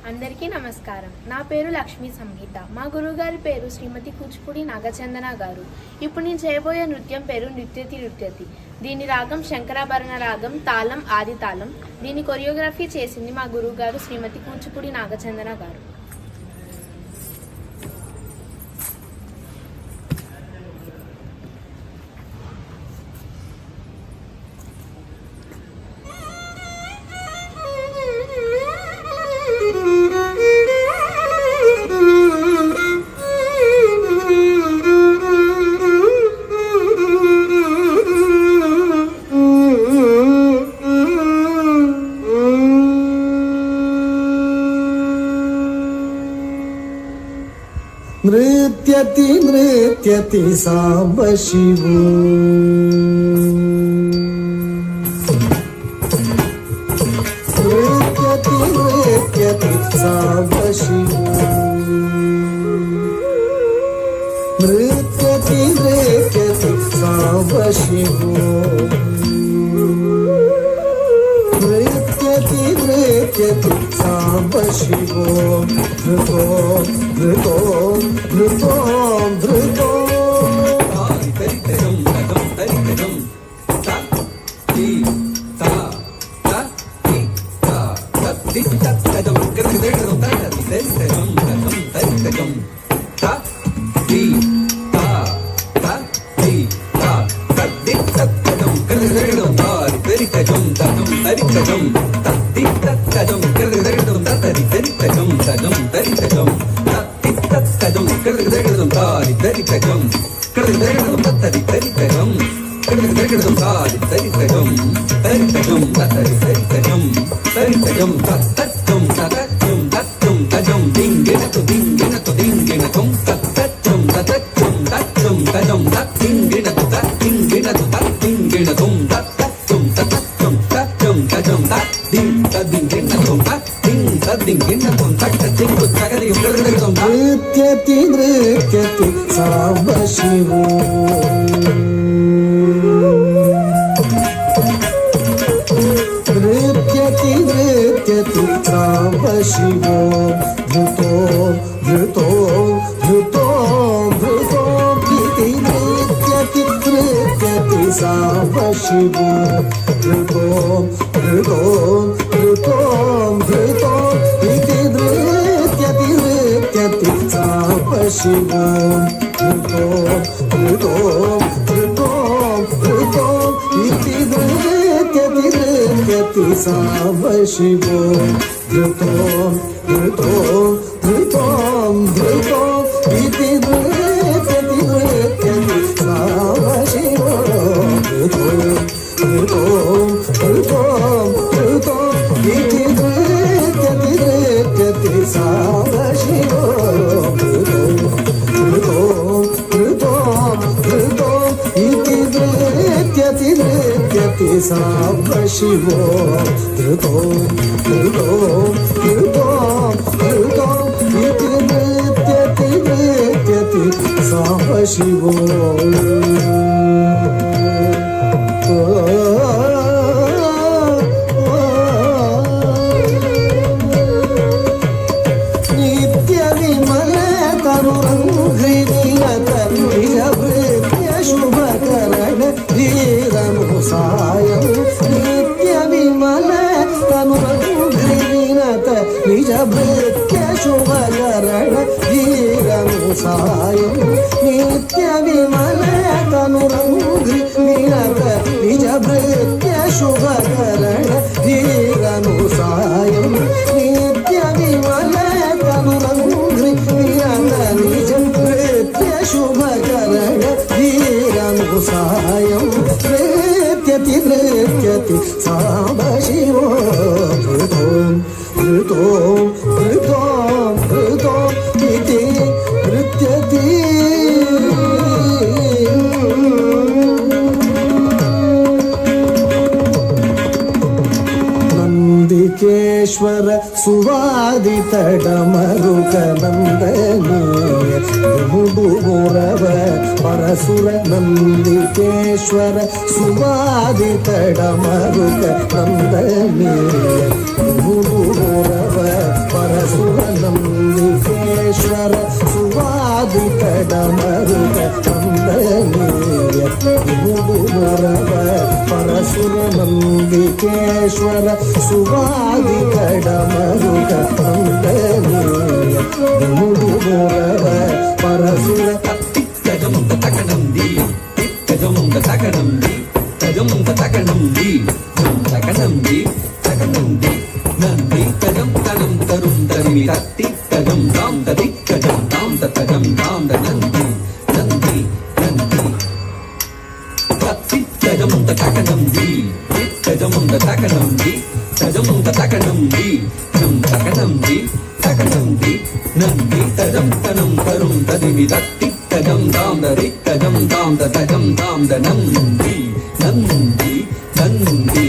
అందరికీ నమస్కారం. నా పేరు లక్ష్మీ సంగీత. మా గురువుగారి పేరు శ్రీమతి కూచిపూడి నాగచందన గారు. ఇప్పుడు నేను చేయబోయే నృత్యం పేరు నృత్యతి. దీని రాగం శంకరాభరణ రాగం, తాళం ఆది తాళం. దీని కొరియోగ్రఫీ చేసింది మా గురువుగారు శ్రీమతి కూచిపూడి నాగచందన గారు. नृत्यति साम्ब शिवो नृत्यति साम्ब शिवो नृत्यति साम्ब शिवो नृत्यति साम्ब शिवो धृतो नृत्यति साम्ब शिवो नृत्यति साम्ब शिवो धृतो नृत्यति साम्ब शिवो धृतो साम्ब शिवो नृत्यति साम्ब शिवो धृतो इति नृत्यति साम्ब शिवो धृतो इति नृत्यति साम्ब शिवो नृत्यति साम्ब शिवो धृतो इति नृत्यति साम्ब शिवो नित्य विमल तनुरंघ्रिनियत निजभृत्य शुभकरण धीरनुसायं नित्य विमल तनुरंघ्रिनियत निजभृत्य शुभकरण धीरनुसायं नित्य विमल तनुरंघ्रिनियत निजभृत्य शुभकरण धीरनुसायं नित्य विमल निजभृत्य शुभकरण धीरनुसायं नृत्यति साम्ब शिवो धृतो इति नृत्यति नंदिकेश्वर सुवादितडमरुक नंदनीय मुडुमुरव परसुर नंदिकेश्वर सुवादितडमरुक नंदनीय मुडुमुरव परसुर సువాది కడమరుగ నందనీయ విముడు గురవ పరసుర తిక్కజముంద తకనంది తిక్కజముంద తకనంది తజముంద తకనంది తకనంది తకనంది నంది తజం తనం తరుం తరిమి తత్తి తజం తాం తదిక్కజం తాం తజం తాం నంది నంది నంది తత్తి తజముంద తకనంది తజముంద తకనంది తజముంద తకనంది తకనంది తకనంది నంది తజం తనం తరుం తదిమి తత్తి తజం తాం తదిక్కజం తాం తజం తాం నంది నంది నంది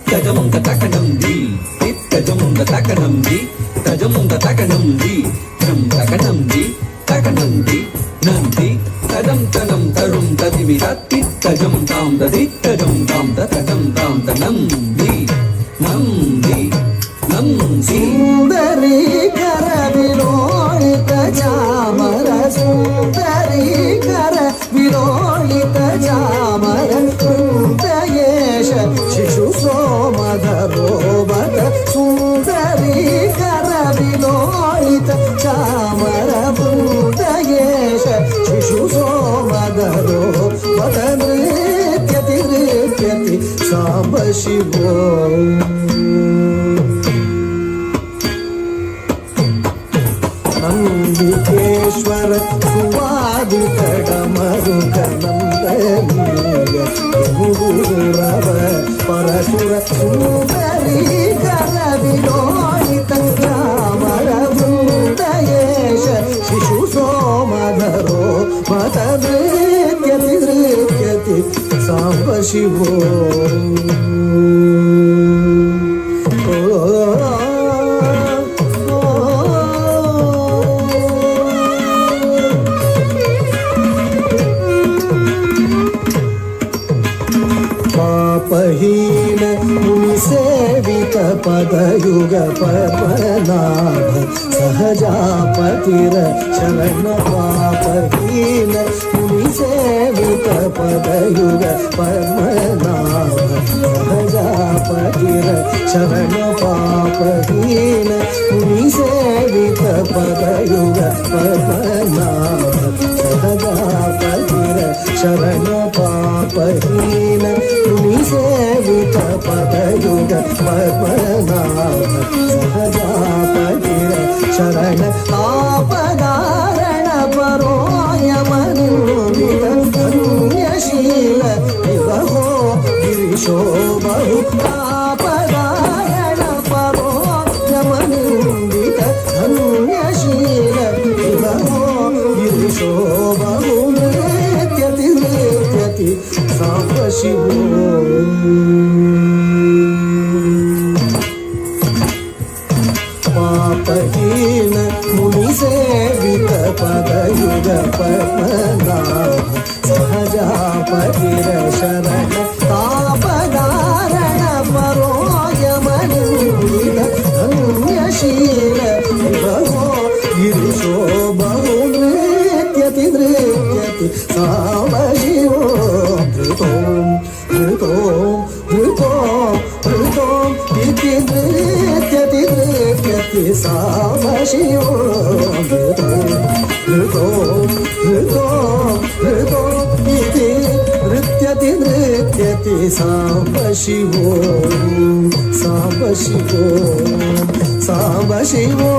తజముంద తకనంది తిక్కజముంద తకనంది తజముంద తకనంది తకనంది తకనంది నంది తజం తనం తరుం తదిమి తత్తి తజం తాం తదిక్కజం తాం తజం తాం నంది నంది నంది సుందరీకర విలోలిత చామర సుందరీకర విలోలిత చామర హృదయేశ శిశు సోమధరోవత సుందరీకర విలోలిత చామర హృదయేశ శిశు సోమధరో వద నృత్యతి నృత్యతి సాంబ శివో నందికేశ్వర సువాది కడమరుగ నందనీయ గురురవ పరశుర సుందరీకర విలోలిత చామర హృదయేశ శిశు సోమధరో మత నృత్యతి నృత్యతి సాంబ శివో పాపహీన ముని సేవిత పదయుగ పద్మనాభ సహజాపతిర శరణ పాపహీన ముని సేవిత పదయుగ పద్మనాభ సహజాపతిర శరణ పాపహీన ముని సేవిత పదయుగ పద్మనాభ సహజాపతిర శరణ పాపహీన ముని సేవిత పదయుగ పద్మనాభ సహజాపతిర శరణ ఆపదారణ పరోయమనుమిత ధన్యశీల వివహో గిరిశో బహు ఆపదారణ పరోయమనుమిత ధన్యశీల వివహో గిరిశో బహు నృత్యతి నృత్యతి సాంబ శివో పాపహీన ముని సేవిత పదయుగ పద్మనాభ సహజాపతిర శరణ తాపదారణ పరోయమనుమిత ధన్యశీల విభవో గిరిశో బహు నృత్యతి నృత్యతి సాంబ శివో ధృతోం ధృతోం ధృతోం ధృతోం ఇతి నృత్యతి నృత్యతి సాంబ శివో ధృతోం ధృతోం ధృతోం ధృతోం ఇతి నృత్యతి నృత్యతి సాంబ శివో సాంబ శివో సాంబ శివో